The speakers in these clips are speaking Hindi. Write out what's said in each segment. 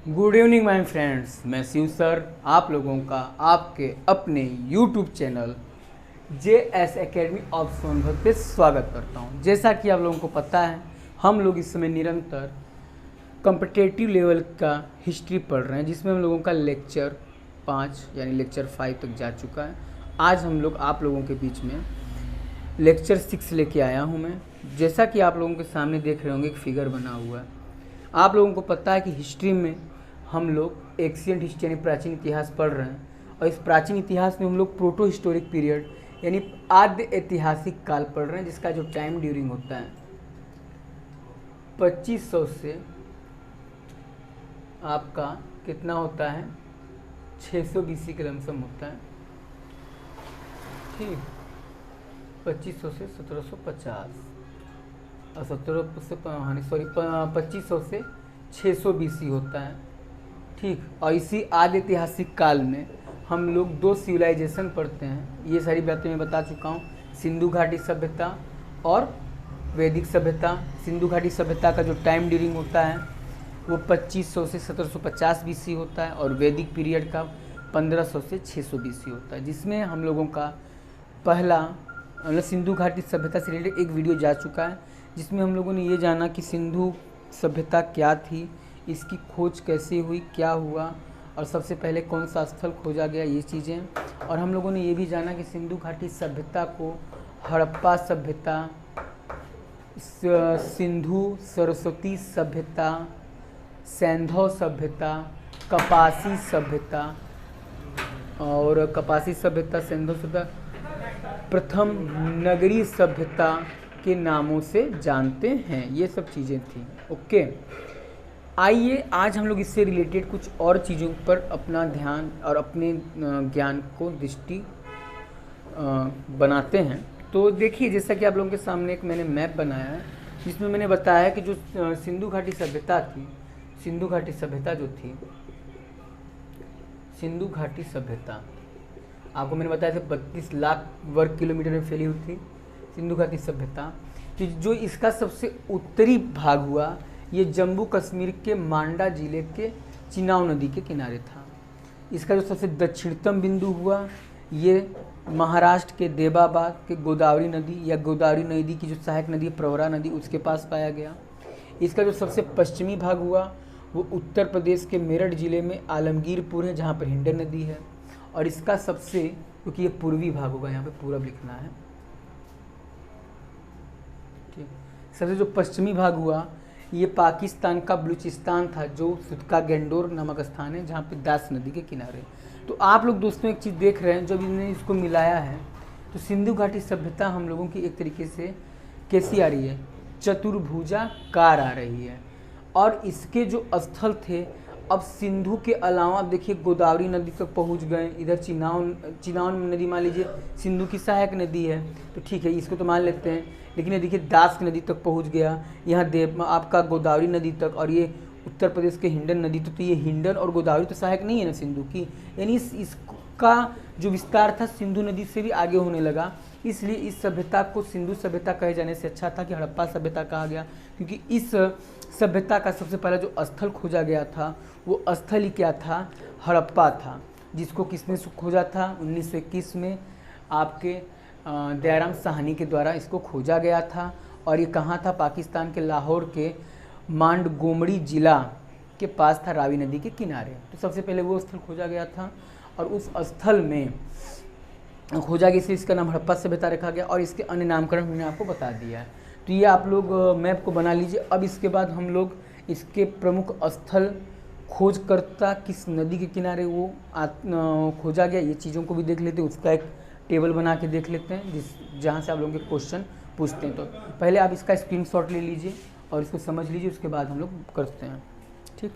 गुड इवनिंग माय फ्रेंड्स, मैं शिव सर आप लोगों का आपके अपने YouTube channel JS academy of Sonbhadra पे स्वागत करता हूं। जैसा कि आप लोगों को पता है, हम लोग इस समय निरंतर कॉम्पिटिटिव लेवल का हिस्ट्री पढ़ रहे हैं, जिसमें हम लोगों का लेक्चर 5 यानी लेक्चर 5 तक जा चुका है। आज हम लोग आप लोगों के बीच में लेक्चर 6 लेके आया हूं मैं। जैसा कि आप लोगों के सामने देख रहे होंगे, एक फिगर बना हुआ है। आप लोगों को पता है कि हिस्ट्री में हम लोग एंशिएंट हिस्ट्री यानी प्राचीन इतिहास पढ़ रहे हैं, और इस प्राचीन इतिहास में हम लोग प्रोटो हिस्टोरिक पीरियड यानी आद्य ऐतिहासिक काल पढ़ रहे हैं, जिसका जो टाइम ड्यूरिंग होता है 2500 से आपका कितना होता है 600 BC के लमसम होता है। ठीक, 2500 से 1750 और 2500 से 600 BC होता है। ठीक, और इसी आद्य ऐतिहासिक काल में हम लोग 2 सिविलाइजेशन पढ़ते हैं। ये सारी बातें मैं बता चुका हूँ, सिंधु घाटी सभ्यता और वैदिक सभ्यता। सिंधु घाटी सभ्यता का जो टाइम ड्यूरिंग होता है वो 2500 से 1750 BC होता है, और वैदिक पीरियड का 1500 से 600 BC होता है, जिसमें हम लोगों का पहला मतलब सिंधु घाटी सभ्यता से रिलेटेड एक वीडियो जा चुका है, जिसमें हम लोगों ने ये जाना कि सिंधु सभ्यता क्या थी, इसकी खोज कैसे हुई, क्या हुआ, और सबसे पहले कौन सा स्थल खोजा गया, ये चीज़ें। और हम लोगों ने ये भी जाना कि सिंधु घाटी सभ्यता को हड़प्पा सभ्यता, सिंधु सरस्वती सभ्यता, सैंधव सभ्यता, कपासी सभ्यता और कपासी सभ्यता, सैंधव सभ्यता, प्रथम नगरी सभ्यता के नामों से जानते हैं। ये सब चीज़ें थी। ओके, आइए आज हम लोग इससे रिलेटेड कुछ और चीज़ों पर अपना ध्यान और अपने ज्ञान को दृष्टि बनाते हैं। तो देखिए, जैसा कि आप लोगों के सामने एक मैंने मैप बनाया है, जिसमें मैंने बताया कि जो सिंधु घाटी सभ्यता थी, सिंधु घाटी सभ्यता जो थी, सिंधु घाटी सभ्यता आपको मैंने बताया था 32 लाख वर्ग किलोमीटर में फैली हुई थी सिंधु घाटी सभ्यता। तो जो इसका सबसे उत्तरी भाग हुआ, ये जम्मू कश्मीर के मांडा जिले के चिनाब नदी के किनारे था। इसका जो सबसे दक्षिणतम बिंदु हुआ, ये महाराष्ट्र के देबाबाद के गोदावरी नदी या गोदावरी नदी की जो सहायक नदी है प्रवरा नदी, उसके पास पाया गया। इसका जो सबसे पश्चिमी भाग हुआ, वो उत्तर प्रदेश के मेरठ जिले में आलमगीरपुर है, जहाँ पर हिंडन नदी है। और इसका सबसे, क्योंकि ये पूर्वी भाग होगा, यहाँ पे पूरब लिखना है, ठीक। सबसे जो पश्चिमी भाग हुआ, ये पाकिस्तान का बलूचिस्तान था, जो सुदका गेंडोर नामक स्थान है, जहाँ पे दास नदी के किनारे। तो आप लोग दोस्तों एक चीज़ देख रहे हैं, जब इन्होंने इसको मिलाया है तो सिंधु घाटी सभ्यता हम लोगों की एक तरीके से कैसी आ रही है, चतुर्भुजाकार आ रही है। और इसके जो स्थल थे, अब सिंधु के अलावा आप देखिए गोदावरी नदी तक पहुंच गए। इधर चिनाब नदी मान लीजिए सिंधु की सहायक नदी है, तो ठीक है, इसको तो मान लेते हैं। लेकिन ये देखिए दास नदी तक पहुंच गया, यहाँ आपका गोदावरी नदी तक, और ये उत्तर प्रदेश के हिंडन नदी तक। तो ये हिंडन और गोदावरी तो सहायक नहीं है ना सिंधु की, यानी इसका जो विस्तार था सिंधु नदी से भी आगे होने लगा। इसलिए इस सभ्यता को सिंधु सभ्यता कहे जाने से अच्छा था कि हड़प्पा सभ्यता कहा गया, क्योंकि इस सभ्यता का सबसे पहला जो स्थल खोजा गया था, वो स्थल ही क्या था, हड़प्पा था, जिसको किसने खोजा था 1921 में आपके दयाराम साहनी के द्वारा इसको खोजा गया था। और ये कहाँ था, पाकिस्तान के लाहौर के मांडगोमड़ी जिला के पास था, रावी नदी के किनारे। तो सबसे पहले वो स्थल खोजा गया था, और उस स्थल में खोजा गया, इसलिए इसका नाम हड़प्पा सभ्यता रखा गया। और इसके अन्य नामकरण मैंने आपको बता दिया है। तो ये आप लोग मैप को बना लीजिए। अब इसके बाद हम लोग इसके प्रमुख स्थल, खोजकर्ता किस नदी के किनारे वो खोजा गया, ये चीज़ों को भी देख लेते हैं। उसका एक टेबल बना के देख लेते हैं, जहाँ से आप लोगों के क्वेश्चन पूछते हैं। तो पहले आप इसका स्क्रीनशॉट ले लीजिए और इसको समझ लीजिए, उसके बाद हम लोग करते हैं, ठीक।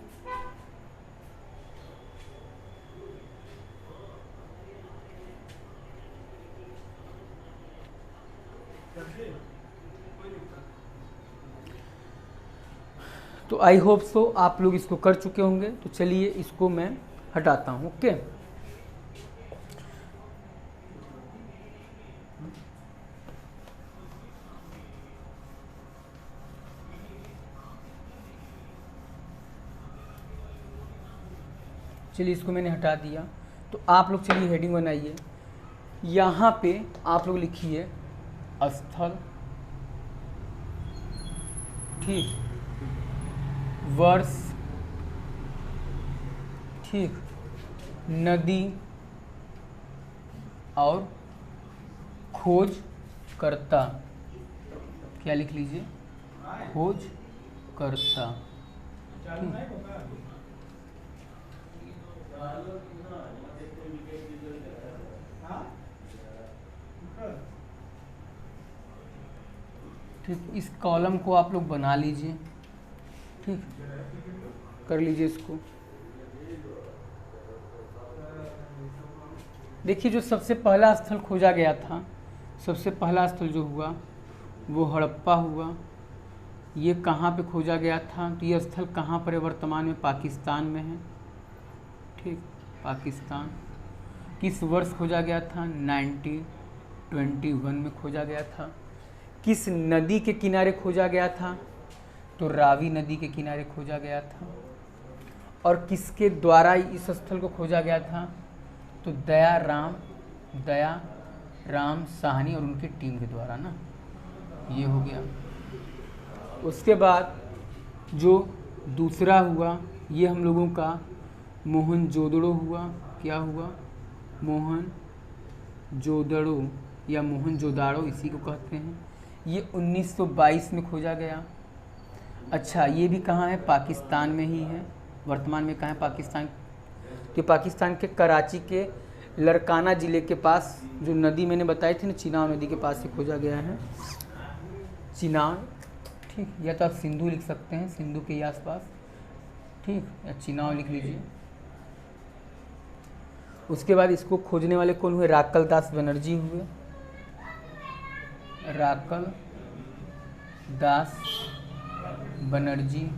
तो आई होप सो आप लोग इसको कर चुके होंगे। तो चलिए इसको मैं हटाता हूँ। ओके, चलिए इसको मैंने हटा दिया। तो आप लोग चलिए हेडिंग बनाइए, यहाँ पे आप लोग लिखिए स्थल, ठीक, वर्ष, ठीक, नदी और खोज करता। क्या लिख लीजिए? खोज करता। ठीक, इस कॉलम को आप लोग बना लीजिए, ठीक, कर लीजिए इसको। देखिए जो सबसे पहला स्थल खोजा गया था, सबसे पहला स्थल जो हुआ वो हड़प्पा हुआ। ये कहाँ पे खोजा गया था? तो ये स्थल कहाँ पर है? वर्तमान में पाकिस्तान में है, ठीक, पाकिस्तान। किस वर्ष खोजा गया था? 1921 में खोजा गया था। किस नदी के किनारे खोजा गया था? तो रावी नदी के किनारे खोजा गया था। और किसके द्वारा इस स्थल को खोजा गया था? तो दया राम साहनी और उनकी टीम के द्वारा ना, ये हो गया। उसके बाद जो दूसरा हुआ ये हम लोगों का मोहनजोदड़ो हुआ। क्या हुआ? मोहनजोदड़ो या मोहनजोदाड़ो इसी को कहते हैं। ये 1922 में खोजा गया। अच्छा, ये भी कहाँ है? पाकिस्तान में ही है। वर्तमान में कहाँ है? पाकिस्तान के, पाकिस्तान के कराची के लरकाना ज़िले के पास, जो नदी मैंने बताई थी ना, चिनाब नदी के पास से खोजा गया है, चिनाब, ठीक। या तो आप सिंधु लिख सकते हैं, सिंधु के आसपास, ठीक, या चिनाब लिख लीजिए। उसके बाद इसको खोजने वाले कौन हुए? राकल दास बनर्जी हुए, राकल दास बनर्जी।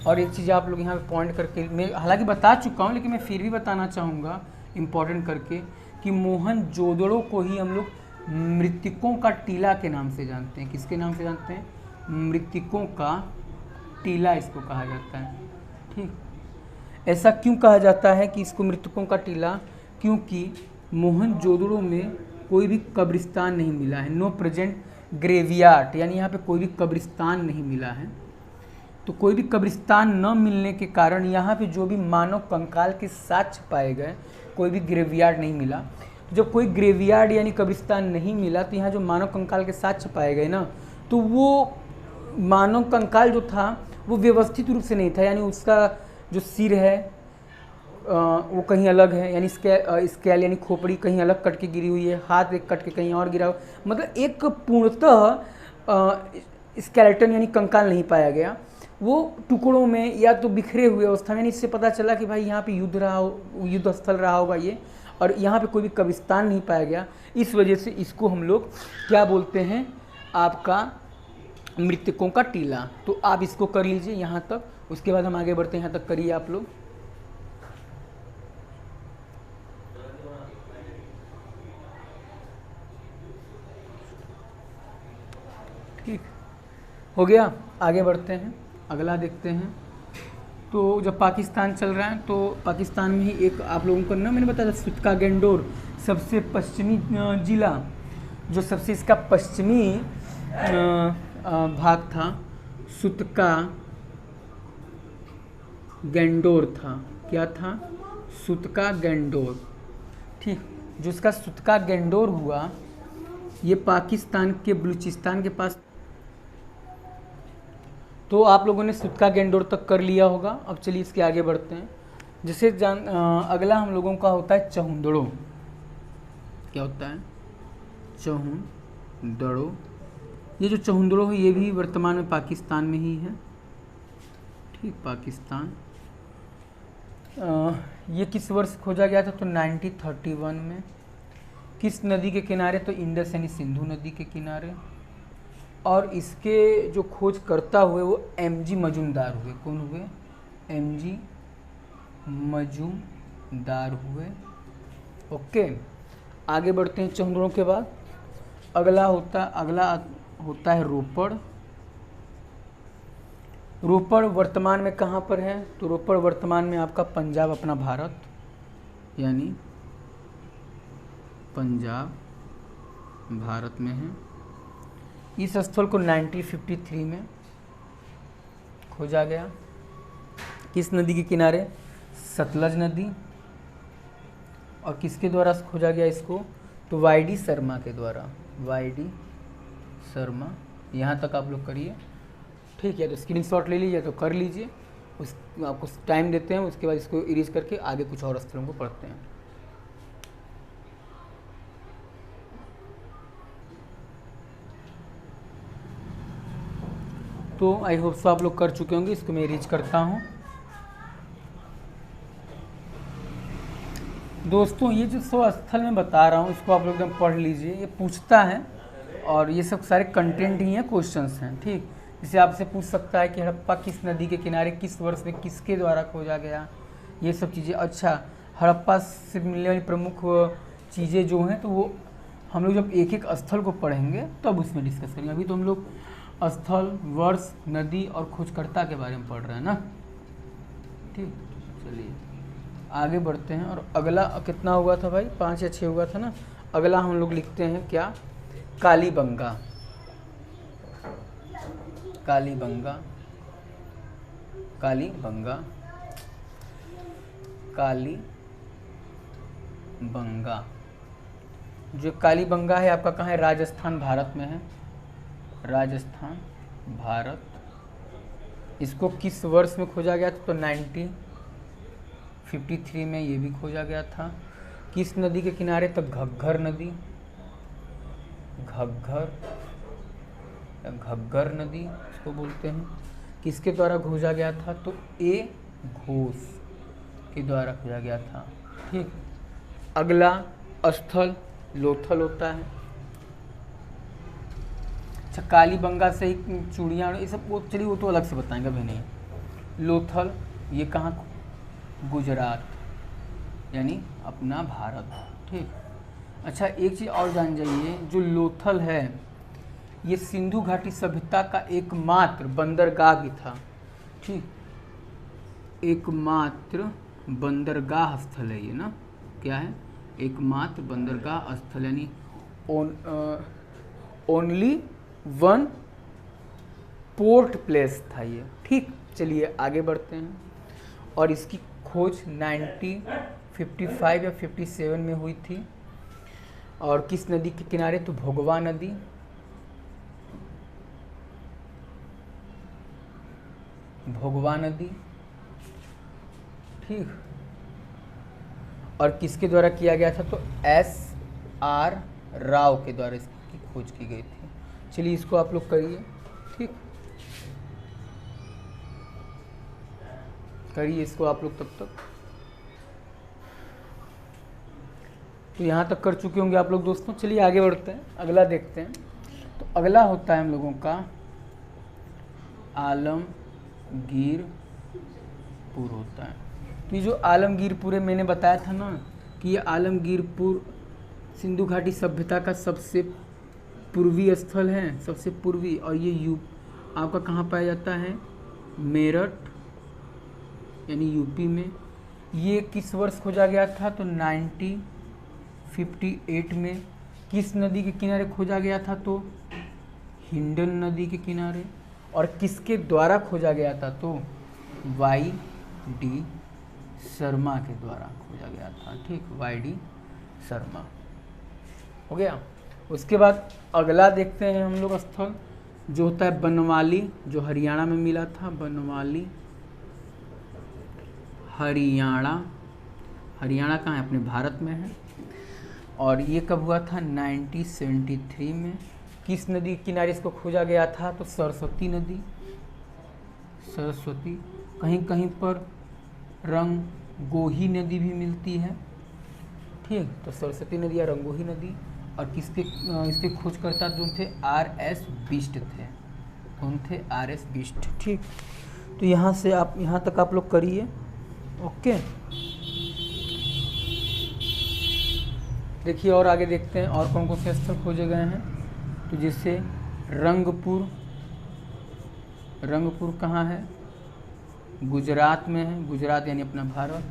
और एक चीज़ आप लोग यहाँ पे पॉइंट करके, मैं हालांकि बता चुका हूँ लेकिन मैं फिर भी बताना चाहूँगा इम्पोर्टेंट करके, कि मोहनजोदड़ो को ही हम लोग मृतकों का टीला के नाम से जानते हैं। किसके नाम से जानते हैं? मृतकों का टीला इसको कहा जाता है, ठीक। ऐसा क्यों कहा जाता है कि इसको मृतकों का टीला? क्योंकि मोहनजोदड़ो में कोई भी कब्रिस्तान नहीं मिला है, नो प्रेजेंट ग्रेवियार्ड, यानी यहाँ पे कोई भी कब्रिस्तान नहीं मिला है। तो कोई भी कब्रिस्तान न मिलने के कारण यहाँ पे जो भी मानव कंकाल के साक्ष्य पाए गए, कोई भी ग्रेवियार्ड नहीं मिला। जब कोई ग्रेवियार्ड यानी कब्रिस्तान नहीं मिला तो यहाँ जो मानव कंकाल के साक्ष्य पाए गए ना, तो वो मानव कंकाल जो था वो व्यवस्थित रूप से नहीं था। यानी उसका जो सिर है वो कहीं अलग है, यानी स्केल यानी खोपड़ी कहीं अलग कट के गिरी हुई है, हाथ एक कट के कहीं और गिरा हुआ, मतलब एक पूर्णतः स्केलेटन यानी कंकाल नहीं पाया गया। वो टुकड़ों में या तो बिखरे हुए अवस्था में। इससे पता चला कि भाई यहाँ पे युद्ध स्थल रहा होगा ये, और यहाँ पे कोई भी कब्रिस्तान नहीं पाया गया। इस वजह से इसको हम लोग क्या बोलते हैं? आपका मृतकों का टीला। तो आप इसको कर लीजिए यहाँ तक, उसके बाद हम आगे बढ़ते हैं। यहाँ तक करिए आप लोग। ठीक हो गया, आगे बढ़ते हैं, अगला देखते हैं। तो जब पाकिस्तान चल रहा है तो पाकिस्तान में ही एक आप लोगों को ना मैंने बताया सुतका गेंडोर सबसे पश्चिमी जिला, जो सबसे इसका पश्चिमी भाग था, सुतका गेंडोर था। क्या था? सुतका गेंडोर, ठीक। जो इसका सुतका गेंडोर हुआ ये पाकिस्तान के बलूचिस्तान के पास। तो आप लोगों ने सुतका गेंडोर तक कर लिया होगा। अब चलिए इसके आगे बढ़ते हैं। जिसे अगला हम लोगों का होता है चहुंदड़ो। क्या होता है? चहुंदड़ो। ये जो चहुंदड़ो है ये भी वर्तमान में पाकिस्तान में ही है, ठीक, पाकिस्तान। ये किस वर्ष खोजा गया था? तो 1931 में। किस नदी के किनारे? तो इंडस यानी सिंधु नदी के किनारे। और इसके जो खोज करता हुए वो एमजी मजूमदार हुए। कौन हुए? एमजी मजूमदार हुए। ओके, आगे बढ़ते हैं। चहुंदड़ों के बाद अगला होता है रोपड़। रोपड़ वर्तमान में कहाँ पर है? तो रोपड़ वर्तमान में आपका पंजाब, अपना भारत। यानी पंजाब भारत में है। इस स्थल को 1953 में खोजा गया। किस नदी के किनारे? सतलज नदी। और किसके द्वारा खोजा गया इसको? तो वाई.डी. शर्मा के द्वारा। वाई.डी. शर्मा, यहाँ तक आप लोग करिए, ठीक है। तो स्क्रीनशॉट ले लीजिए तो कर लीजिए, उस आपको टाइम देते हैं, उसके बाद इसको इरेज करके आगे कुछ और स्थलों को पढ़ते हैं। तो आई होप सो आप लोग कर चुके होंगे, इसको मैं इरेज करता हूँ। दोस्तों ये जो 100 स्थल मैं बता रहा हूँ इसको आप लोग एकदम पढ़ लीजिए, ये पूछता है और ये सब सारे कंटेंट ही हैं, क्वेश्चंस हैं, ठीक। जैसे आपसे पूछ सकता है कि हड़प्पा किस नदी के किनारे किस वर्ष में किसके द्वारा खोजा गया, ये सब चीज़ें। अच्छा, हड़प्पा से मिलने वाली प्रमुख चीज़ें जो हैं तो वो हम लोग जब एक एक स्थल को पढ़ेंगे तब उसमें डिस्कस करेंगे। अभी तो हम लोग स्थल, वर्ष, नदी और खोजकर्ता के बारे में पढ़ रहे हैं ना, ठीक। चलिए आगे बढ़ते हैं। और अगला कितना हुआ था भाई? 5 या 6 हुआ था ना। अगला हम लोग लिखते हैं क्या? कालीबंगा। कालीबंगा, कालीबंगा, कालीबंगा। जो कालीबंगा है आपका कहाँ है? राजस्थान भारत में है। राजस्थान भारत। इसको किस वर्ष में खोजा गया था? तो 1953 में ये भी खोजा गया था। किस नदी के किनारे? तो घग्गर नदी। घग्गर नदी इसको बोलते हैं। किसके द्वारा खोजा गया था? तो ए घोष के द्वारा खोजा गया था, ठीक। अगला स्थल लोथल होता है। अच्छा, कालीबंगा से ही चूड़ियाँ ये सब वो चलिए वो तो अलग से बताएंगे, अभी नहीं। लोथल ये कहाँ? गुजरात, यानी अपना भारत, ठीक। अच्छा, एक चीज़ और जान जाइए, जो लोथल है ये सिंधु घाटी सभ्यता का एकमात्र बंदरगाह भी था, ठीक। एकमात्र बंदरगाह स्थल है ये ना, क्या है? एकमात्र बंदरगाह स्थल, यानी ओनली वन पोर्ट प्लेस था ये, ठीक। चलिए आगे बढ़ते हैं। और इसकी खोज 1955 या 57 में हुई थी। और किस नदी के किनारे? तो भोगवा नदी। भोगवा नदी, ठीक। और किसके द्वारा किया गया था? तो S.R. राव के द्वारा इसकी खोज की गई थी। चलिए इसको आप लोग करिए, ठीक। करिए इसको आप लोग तब तक। तो यहाँ तक कर चुके होंगे आप लोग दोस्तों। चलिए आगे बढ़ते हैं, अगला देखते हैं। तो अगला होता है हम लोगों का आलमगीरपुर होता है। तो ये जो आलमगीरपुर है, मैंने बताया था ना कि ये आलमगीरपुर सिंधु घाटी सभ्यता का सबसे पूर्वी स्थल है, सबसे पूर्वी। और ये आपका कहाँ पाया जाता है? मेरठ, यानी यूपी में। ये किस वर्ष खोजा गया था? तो 1958 में। किस नदी के किनारे खोजा गया था? तो हिंडन नदी के किनारे। और किसके द्वारा खोजा गया था? तो वाई.डी. शर्मा के द्वारा खोजा गया था, ठीक। वाई.डी. शर्मा हो गया। उसके बाद अगला देखते हैं हम लोग स्थल, जो होता है बनवाली, जो हरियाणा में मिला था। बनवाली, हरियाणा। हरियाणा कहाँ है? अपने भारत में है। और ये कब हुआ था? 1973 में। किस नदी के किनारे इसको खोजा गया था? तो सरस्वती नदी। सरस्वती। कहीं कहीं पर रंगोही नदी भी मिलती है, ठीक। तो सरस्वती नदी या रंगोही नदी। और इसके खोजकर्ता जो थे R.S. बिष्ट थे। कौन थे? R.S. बिष्ट, ठीक। तो यहाँ से आप यहाँ तक आप लोग करिए, ओके। देखिए और आगे देखते हैं और कौन कौन से स्थल खोजे गए हैं। तो जैसे रंगपुर। रंगपुर कहाँ है? गुजरात में है, गुजरात यानी अपना भारत।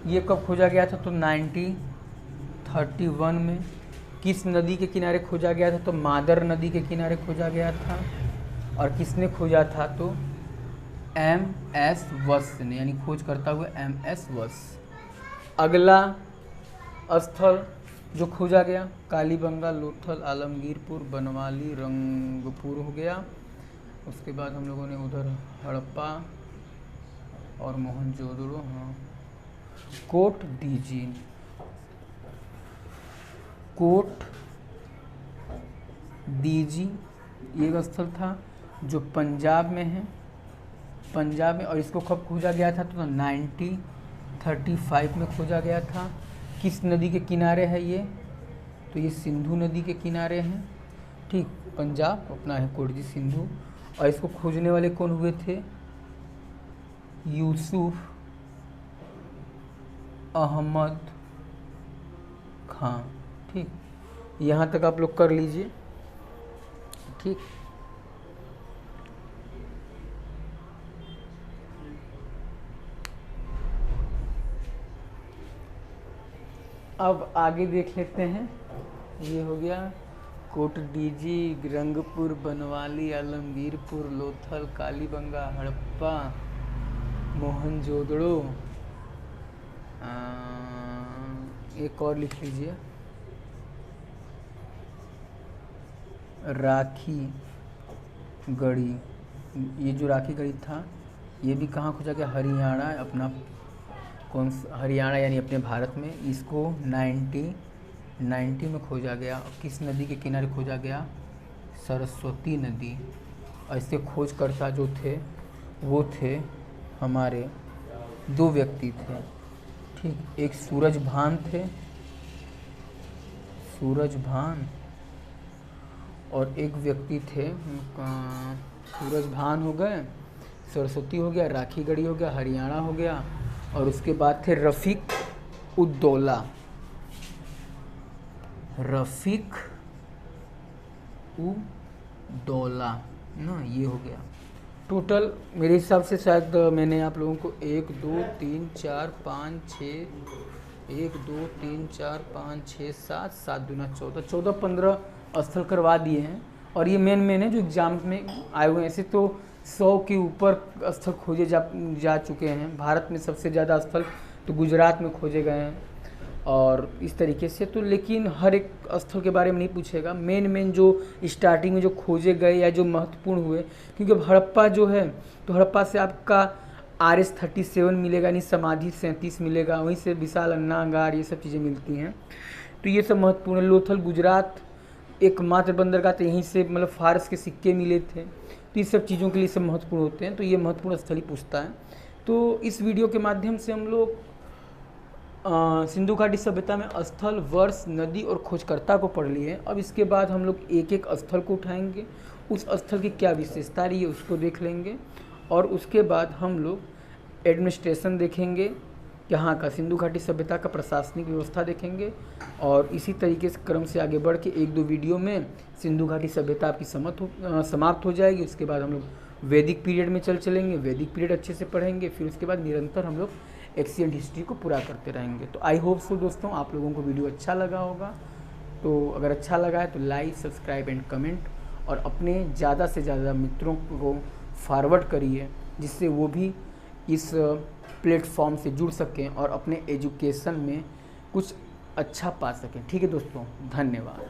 ये कब खोजा गया था? तो 1931 में। किस नदी के किनारे खोजा गया था? तो मादर नदी के किनारे खोजा गया था। और किसने खोजा था? तो MS वत्स ने, यानी खोज करता हुआ MS वत्स। अगला स्थल जो खोजा गया कालीबंगा, लोथल, आलमगीरपुर, बनवाली, रंगपुर हो गया। उसके बाद हम लोगों ने उधर हड़प्पा और मोहनजोदड़ो, हाँ, कोट दीजी एक स्थल था जो पंजाब में है, पंजाब में। और इसको कब खोजा गया था? तो 1935 में खोजा गया था। किस नदी के किनारे है ये? तो ये सिंधु नदी के किनारे हैं, ठीक। पंजाब अपना है कोटजी सिंधु। और इसको खोजने वाले कौन हुए थे? यूसुफ अहमद खां, ठीक। यहाँ तक आप लोग कर लीजिए, ठीक। अब आगे देख लेते हैं। ये हो गया कोट डीजी, रंगपुर, बनवाली, आलमगीरपुर, लोथल, कालीबंगा, हड़प्पा, मोहनजोदड़ो। एक और लिख लीजिए, राखी गढ़ी। ये जो राखी गढ़ी था ये भी कहाँ खोजा गया? हरियाणा, अपना कौन सा हरियाणा यानी अपने भारत में। इसको 1990 में खोजा गया। और किस नदी के किनारे खोजा गया? सरस्वती नदी। और इसके खोजकर्ता जो थे वो थे हमारे 2 व्यक्ति थे, ठीक। एक सूरजभान थे, सूरजभान, और एक व्यक्ति थे, सूरजभान हो गए, सरस्वती हो गया, राखी गढ़ी हो गया, हरियाणा हो गया। और उसके बाद थे रफ़ीक उद्दौला, रफ़ीक उद्दौला ना, ये हो गया। टोटल मेरे हिसाब से शायद मैंने आप लोगों को 1 2 3 4 5 6 1 2 3 4 5 6 7 7 दूना 14 स्थल करवा दिए हैं। और ये मेन है जो एग्ज़ाम में आए हुए हैं। ऐसे तो 100 के ऊपर स्थल खोजे जा चुके हैं। भारत में सबसे ज़्यादा स्थल तो गुजरात में खोजे गए हैं और इस तरीके से। तो लेकिन हर एक स्थल के बारे में नहीं पूछेगा, मेन जो स्टार्टिंग में जो खोजे गए या जो महत्वपूर्ण हुए। क्योंकि हड़प्पा जो है तो हड़प्पा से आपका RS-37 मिलेगा, यानी समाधि 37 मिलेगा, वहीं से विशाल अन्नागार, ये सब चीज़ें मिलती हैं। तो ये सब महत्वपूर्ण है। लोथल गुजरात एकमात्र बंदरगाह, तो यहीं से मतलब फारस के सिक्के मिले थे। तो ये सब चीज़ों के लिए सब महत्वपूर्ण होते हैं। तो ये महत्वपूर्ण स्थल ही पूछता है। तो इस वीडियो के माध्यम से हम लोग सिंधु घाटी सभ्यता में स्थल, वर्ष, नदी और खोजकर्ता को पढ़ लिए। अब इसके बाद हम लोग एक एक स्थल को उठाएंगे, उस स्थल की क्या विशेषता रही है उसको देख लेंगे। और उसके बाद हम लोग एडमिनिस्ट्रेशन देखेंगे, यहाँ का सिंधु घाटी सभ्यता का प्रशासनिक व्यवस्था देखेंगे। और इसी तरीके से क्रम से आगे बढ़ के 1-2 वीडियो में सिंधु घाटी सभ्यता आपकी समाप्त हो जाएगी। उसके बाद हम लोग वैदिक पीरियड में चलेंगे, वैदिक पीरियड अच्छे से पढ़ेंगे। फिर उसके बाद निरंतर हम लोग एशियन हिस्ट्री को पूरा करते रहेंगे। तो आई होप सो दोस्तों आप लोगों को वीडियो अच्छा लगा होगा। तो अगर अच्छा लगा है तो लाइक, सब्सक्राइब एंड कमेंट, और अपने ज़्यादा से ज़्यादा मित्रों को फॉरवर्ड करिए, जिससे वो भी इस प्लेटफॉर्म से जुड़ सकें और अपने एजुकेशन में कुछ अच्छा पा सकें। ठीक है दोस्तों, धन्यवाद।